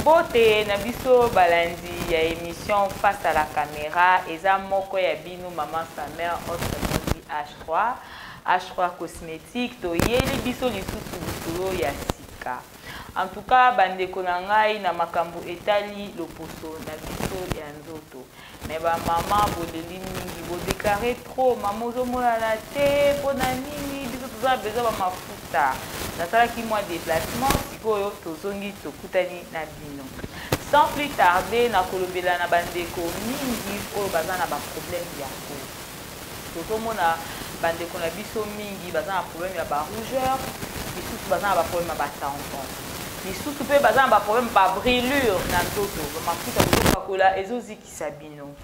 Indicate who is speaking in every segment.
Speaker 1: Beauté na biso balandi ya émission face à la caméra eza moko ya bino maman sa mère autrement dit H3 cosmétique to yeli biso lisusu likolo ya sika. En tout cas bandeko na ngai na makambo etali loposo na biso ya nzoto. Mais ba maman boleli mingi bo déclarer trop maman ozomona na te pona nini biso toza besoin ba mafuta. Nasalaki moi déplacement sikoyo tozongi tokutani na bino. Sans plus tarder na kolobela na bandeko mingi oyo baza na ba problème ya peau. Tozomona bandeko na biso mingi baza na problème ya ba rougeur, bisusu baza na ba problème ya ba tampon. Bisusu pe baza na ba problème ba brûlure na nzoto, ba mafuta kozopakola ezozikisa bino.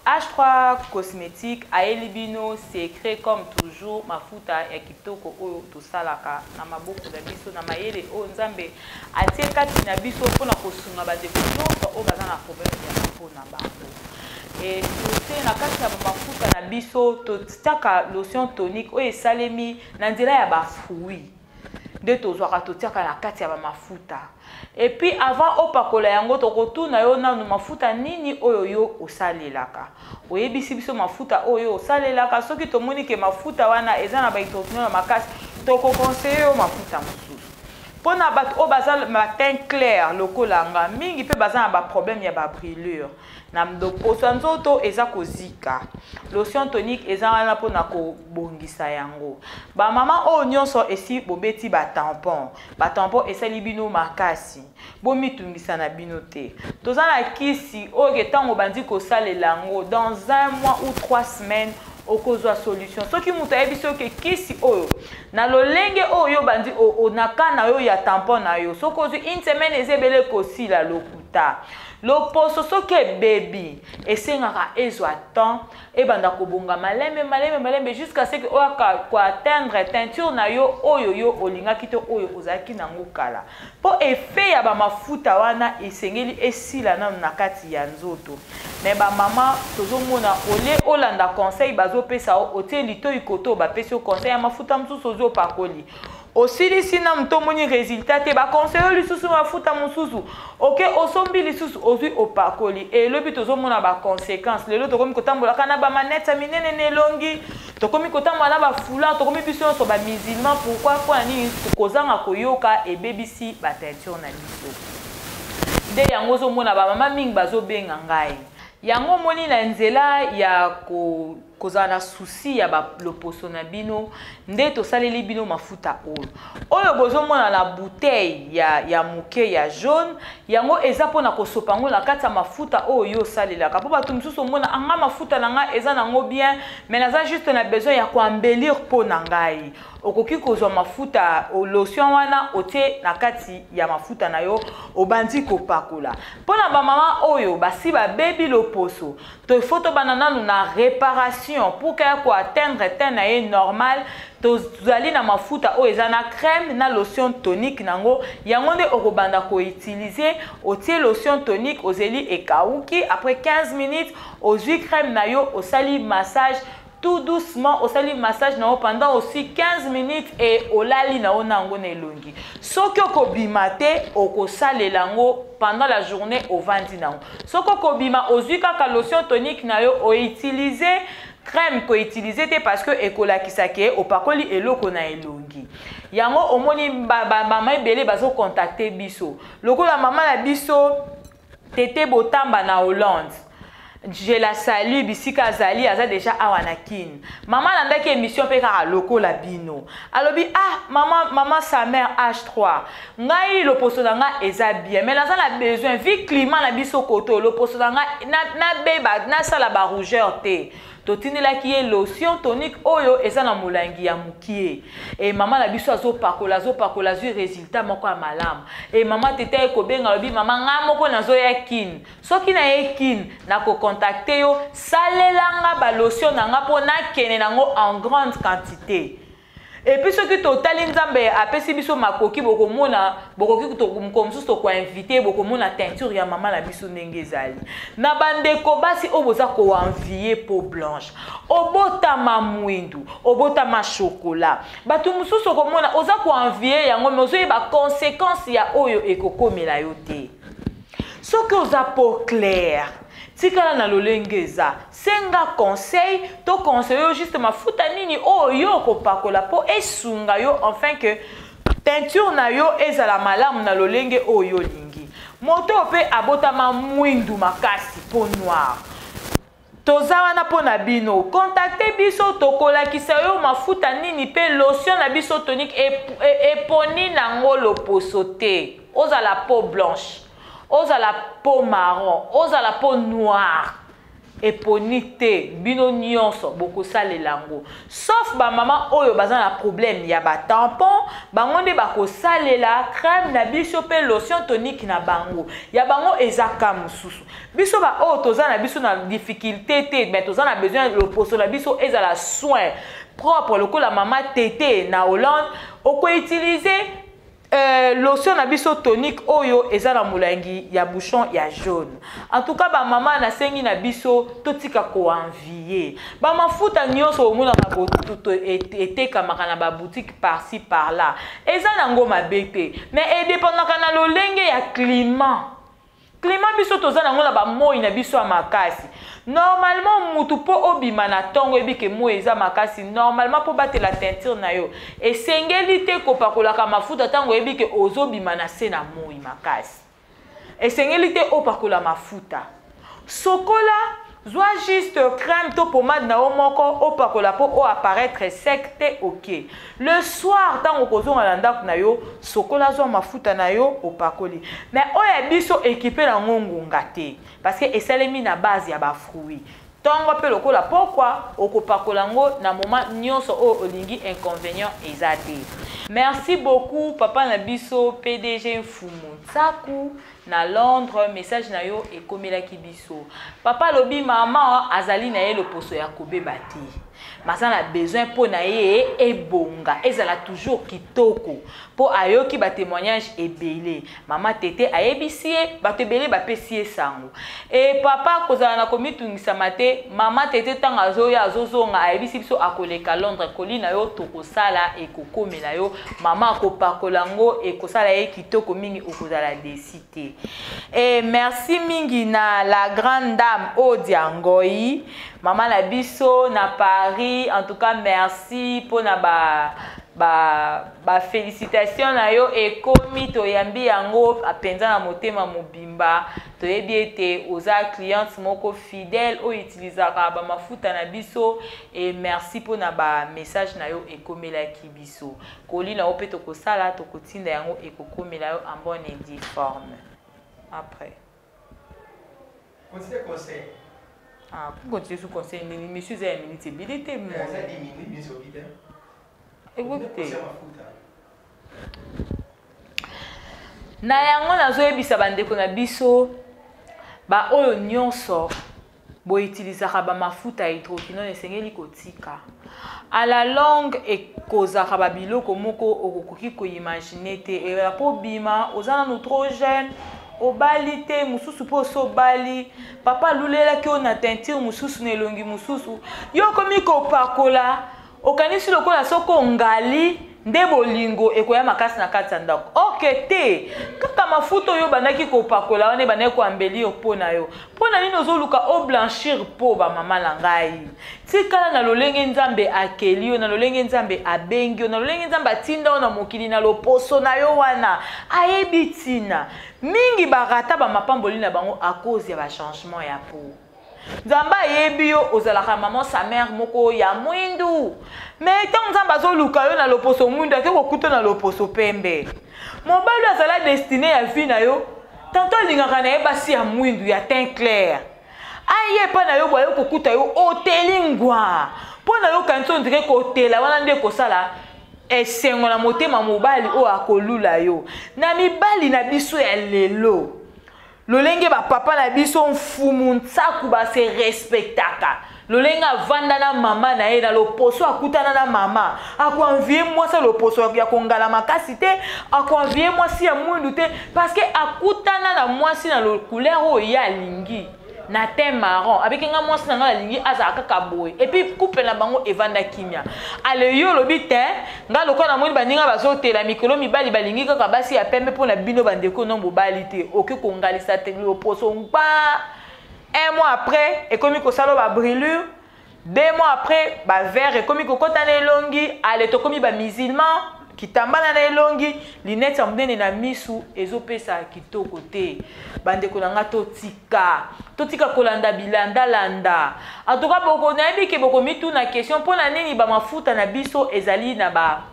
Speaker 1: H3 cosmétique aeli bino secret comme toujours mafuta ya kitoko oyo tosalaka na maboko na biso na mayele oyo nzambe atie kati na biso mpona kosunga bandeko nyonso oyo baza na problème ya peau na bango. Et surtout na kati ya mafuta na biso totiaka lotion tonique oyo esalemi na nzela ya bafruit nde tozwaka totiaka na kati ya mafuta. Et puis avant opakola yango tokotuna yo nanu mafuta nini oyo yo osalelaka. Oyebisi biso mafuta oyo osalelaka soki tomoni ke mafuta wana eza na ba intoxinant na makasi tokokonseille yo mafuta mosusu. Pona bato o baza matin clair lokolanga mingi pe baza na ba problème ya ba brûlure. Na mdoposo nzoto eza kozika. Lotion tonique eza wana pona ko bongisa yango. Ba mama o nyonso esi bobeti ba tampon. Ba tampon esali bino makasi. Bomi tungisa na bino te. Toza na kisi o ke tango bandi ko salela ngo dans 1 mois ou 3 semaines okozwa solution. Soki mutu ayebiso ke kisi oyo na lolenge oyo bandi onaka na yo ya tampon na yo. Sokozwi une semaine ezebele kosila lokuta. Loposo soki baby esengaka ezwa temps ebanda kobonga malembe jusqu'à ce que oka ko atteindre teinture na yo oyo yo olingaki to oyo ozaki nango kala. Po effet ya ba mafuta wana esengeli esila na kati ya nzoto. Mais ba mama tozomona ole olanda conseil bazopesa otie lito ikoto ba pesi conseil ya mafuta msusu ozo pakoli. Osili sina mtomoni résultat te ba conseiller lisusu mafuta mususu OK osombi lisusu ozui opakoli et lobi tozomona ba conséquences lelo tokomi kotambola kana ba manette minene nelongi tokomi kotambola ba foulard tokomi biso so ba musulman pourquoi kwa ni kozanga koyoka e bebisi ba teinture na biso de yango zomona ba mama mingi bazobenga ngai yango moni na nzela ya kozana souci ya ba loposo na bino nde tosaleli bino mafuta oyo bozomona na bouteille ya muke ya jaune yango eza pona kosopango na kati ya mafuta oyo salelaka po bato misusu mona anga mafuta na nga eza nango bien mais naza juste na besoin ya koambellir po na ngai okoki kozwa mafuta lotion wana otie na kati ya mafuta na yo obandi kopakola pona ba mama oyo basi ba baby loposo to foto banana na réparation pour que ko atteindre teint na ye normal tozali na mafuta oyo eza na crème na lotion tonique nango yango nde okobanda ko utiliser otie lotion tonique ozeli ekauki après 15 minutes ozui crème na yo osali massage tout doucement osali massage na pendant aussi 15 minutes et olali na onango na elongi soki okobima te okosalela ngo pendant la journée au vandi nango soki okobima ozui kaka lotion tonique na yo o utiliser crème ko utiliser te parce que ekolakisa ke opakoli eloko na elongi yango omoni mama ebele bazo contacter biso lokola mama la biso tete botamba na Hollande. Je la salue bisika zali aza déjà awanakin. Maman landaki émission pe kaka loko la bino. Alobi maman sa mère H3. Ngai lo poso nga eza bien mais naza la besoin vi climat na biso koto lo poso nga na beba na sala ba rougeur te. Totinela ki ye lotion tonique oyo eza na molangi ya mukie. Et maman la biso azo pakola zu résultat moko ya malamu. Et maman tete ko benga lobi maman nga moko nazo ya kin. Soki na ye kin na ko contacter yo salelanga ba lotion nanga po na kene nango en grande quantité. Et puis ce qui totali nzambe apesi biso makoki bokomona bokoki to mususu to ko inviter bokomona teinture ya mama na biso ndenge ezali na bandeko basi oboza ko envier peau blanche obotama mwindu obotama chocolat batu mususu komona oza ko envier yango mais ozoye ba conséquences ya oyo ekokomela yo te soki oza peau claire tikala na lolengeza senga conseil to conseil yo juste mafuta nini oyo kopakola po esunga yo enfin que teinture na yo ezala malamu na lolenge oyo lingi moto pe abotama mwindu makasi po noir toza wana po na bino contacter biso tokolakisa yo mafuta nini pe lotion na biso tonique eponi nango loposo te ozala peau blanche ozala peau marron ozala peau noire eponite bino nyonso bokosalela ngo sauf ba mama oyo baza na problème ya ba tampon bango nde bakosalela crème na biso pe lotion tonique na bango ya bango ezaka mususu biso ba oyo toza na biso na difficulté te mais toza na besoin le poso na biso ezala soin propre lokola mama tété na Hollande oko utiliser lotion na biso tonique oyo ezala mulangi ya bouchon ya jaune. En tout cas ba mama na sengi na biso totika ko envier. Ba mafuta nyonso omona na botuto eteka makana ba boutique par-ci par-là. Ezala ngo mabete. Mais dépendant na lolenge ya climat. Climat biso toza nango na ba moi na biso ya makasi. Normalement mutu po obima na tongo ebike mo eza makasi normalement po batela teinture na yo esengeli te kopakolaka mafuta tango ebike ozobima na se na moi makasi esengeli te opakola mafuta sokola zwa juste crème to pommade na o moko opakola po o apparaître sec te ok le soir tango kozonga na ndako na yo sokola zwa mafuta na yo opakoli mais oya biso équipé na ngongunga te parce que esalemi na base ya ba fruits tongo pe lokola pourquoi okopakola ngo na moment nyonso o olingi inconvénient ezate. Merci beaucoup papa na biso PDG Mfumu Tsaku na Londres message na yo ekomelaki biso papa lobi mama azali na ye loposo ya kobeba te maza na besoin po na ye ebonga ezala toujours kitoko po ayoki ba témoignage ebele mama tete ayebisi ye bato ebele bapesi ye sango e papa kozala na komitungisa mate mama tete tanga azoya azozonga ayebisi biso akoleka Londres kolina yo tokosala ekokomela yo mama akopakola ngo ekosala ye kitoko mingi okozala desite. Et merci mingi na la grande dame Odiangoi maman la biso na Paris en tout cas merci pour na ba félicitations na yo ekomi toyambi yango apenza na motema mobimba toyebi ete oza cliente moko fidèle o utilisaka ba mafuta na biso et merci pour na ba message na yo ekomelaki biso kolina o pe tokosala tokotinda yango ekokomela yo en bonne et due forme. Après.
Speaker 2: Continuez conseil.
Speaker 1: Ah, pour continuer ce conseil, monsieur a une minute, habilité. Écoutez. Na yango nazoyebisa bandeko na biso ba oyo nyonso bo utilisaka ba mafuta hydroquinone esengeli kotika. À la longue ekozaka ba biloko moko okoki ko imaginer te et la po bima ozana no trop jeune obali te mususu po so bali papa lulela ki ona teinture mususu na elongi mususu yo komi ko pakola okanisi lokola soko ngali nde bolingo ekoya makasi na kati ya ndako ok te kaka mafuta oyo bandaki kopakola wana bandaki koambeli yo mpo na yo mpo na nini ozoluka oblanchir po bamama na ngai tikala na lolenge nzambe akeli yo na lolenge nzambe abengi yo na lolenge nzambe atinda yo na mokili na loposo na yo wana ayebi ntina mingi barata bamapamboli na bango a cause ya bachangement ya po nzambe ayebi yo ozalaka maman sa mère moko ya mwindu mais tant nzambe azoluka yo na loposo mwindu ake kokuta na loposo pembe mobali azala destiné ya vie na yo tanto alingaka na ye basi ya mwindu ya teint clair aye pa na yo boye kokuta yo otelingwa mpo na yo kanisi ondire kotela wana nde kosala esengo na motema mobali oyo akolula yo na mibali na biso ya lelo lolenge ba papa na biso Mfumu Tsaku ba se respectaka lolenga vanda na mama na ye na loposo akutana na mama akoenvie mwasi loposo ya kongala makasi te akoenvie mwasi ya mwindu te parce que akutana na mwasi na lo couleur oyo ya alingi na te marron avec nga mwasi na nga lingi azaka kaboy et puis couple na bango evanda kimia ale yo lobi te nga lokwa na moni baninga bazotela mikolo mibali balingi kaka basi ya pembe pona bino bandeko no mobali te oke kongalisa te loposo ngba. Un mois après, et comme il salo ba brûlure, 2 mois après, ba vert et comme il kokota na elongi, ale to comme ba musulman, kitambana na elongi, linette amdene na misu ezopesa kitoko te. Bande kolanga totika kolanda bilanda landa. En tout cas, boko na yebi ke boko mitu na question pona nini ba mafuta na biso ezali na ba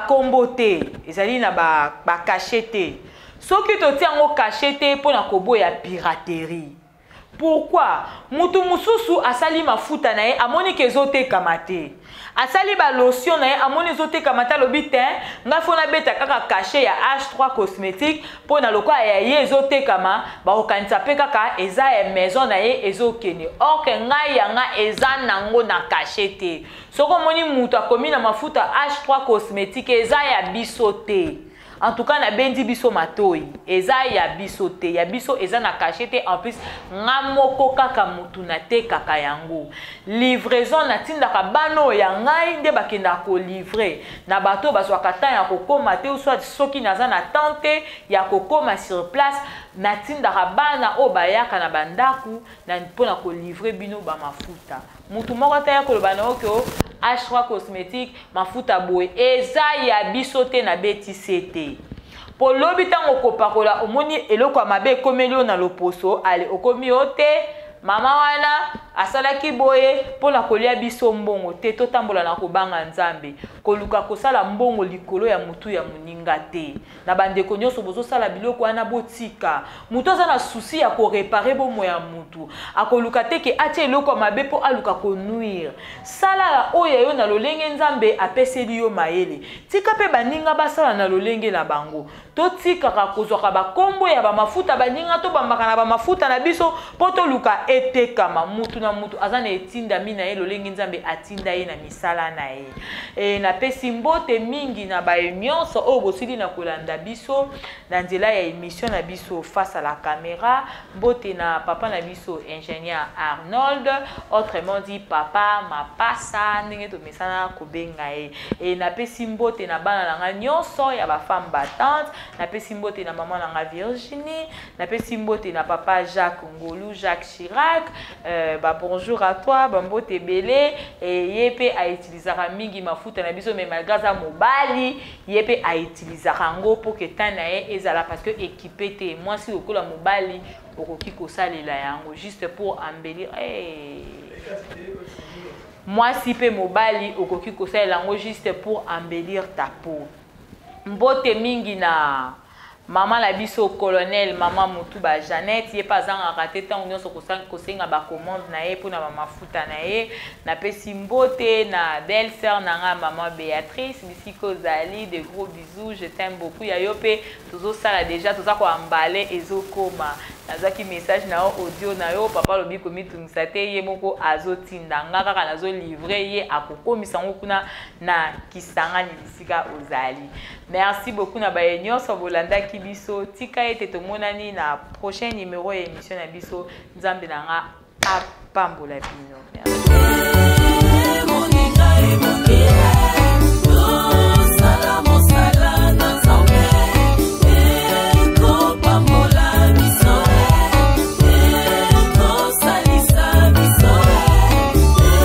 Speaker 1: kombo te, ezali na ba cachet te. Soki toti yango cachete pona kobo ya piraterie. Pourquoi? Mutu mususu asali mafuta na ye amoni kezote kamate. Asali ba lotion na ye amoni zote kamata lobite nga fona beta kaka cachet ya H3 cosmétique pona lokwa ya ye zote kama ba okanisa pe kaka eza ya maison na ye ezokene. Or que ngai yanga eza nango na cachete. Soko moni mutu akomi na mafuta H3 cosmétique eza ya biso te. En tout cas, na bendi biso matoi. Eza ya biso te. Ya biso eza na cachete. En plus, nga moko kaka mutu na te kaka yango. Livraison na tinda ka bano ya ngai nde bakenda ko livrer. Na bato bazwaka temps ya kokoma te ou soit soki naza na tante ya kokoma sur place. Na tinda ka bana o bayaka na bandaku na mpona ko livrer bino ba mafuta. Mutu moko ta ya koloba na okyo H3 cosmétique mafuta boy eza ya biso te na betise te. Po lobi tango kopakola omoni eloko ya mabe ekomeli na loposo ale okomi o te mama wana asalaki boye pona kolia biso mbongo te totambola na kobanga nzambe koluka kosala mbongo likolo ya mutu ya muninga te na bandeko nyonso bozosala biloko wana botika mutu aza na souci ya korepare bomo ya mutu akoluka te ke atie eloko ya mabe po aluka konuire sala oyo yo na lolenge nzambe apeseli yo mayele tika pe baninga basala na lolenge na bango totikaka kozwaka bakombo ya bamafuta baninga to bambaka na bamafuta na biso po toluka etekama mutu na mutu azana etinda mina ye lolenge nzambe atinda ye na misala na ye na pesi mbote mingi na baye nyonso oyo bosili na kolanda biso na nzela ya émission na biso face à la caméra mbote na papa na biso ingénieur Arnold autrement dit papa mapasa ndenge tomesana kobenga ye na pesi mbote na bana na nga nyonso ya ba femme battante na pesi mbote na maman na nga Virginie na pesi mbote na papa Jacques Ngolu Jacques Chirac bonjour à toi bambote belé yepe a utilisera mingi mafuta na biso mais malgré ça mobali yepe a utilisera ngo pour que tanae ezala parce que équipé te moi si okola mobali okoki kosalela yango juste pour embellir moi si pe mobali okoki kosalela yango juste pour embellir ta peau mbote mingi na maman la biso colonel maman Mutuba Jeannette ye pas en raté tant on se kosenga ba commande na ye pona ba mafuta na ye na pesi mbote na belle sœur na nga maman Béatrice bisiko zali de gros bisous je t'aime beaucoup ya yope tozo sala déjà toza ko emballer ezokoma nazaki message na audio na yo papa lobi komi tungisa te ye moko azotinda nga kaka nazo livrer ye akokomisa ngo kuna na kisangani bisika ozali. Merci beaucoup na baye nyonso bolanda ki biso tika ete tomonani na prochain numéro ya émission na biso nzambe na nga apambola bino. Merci.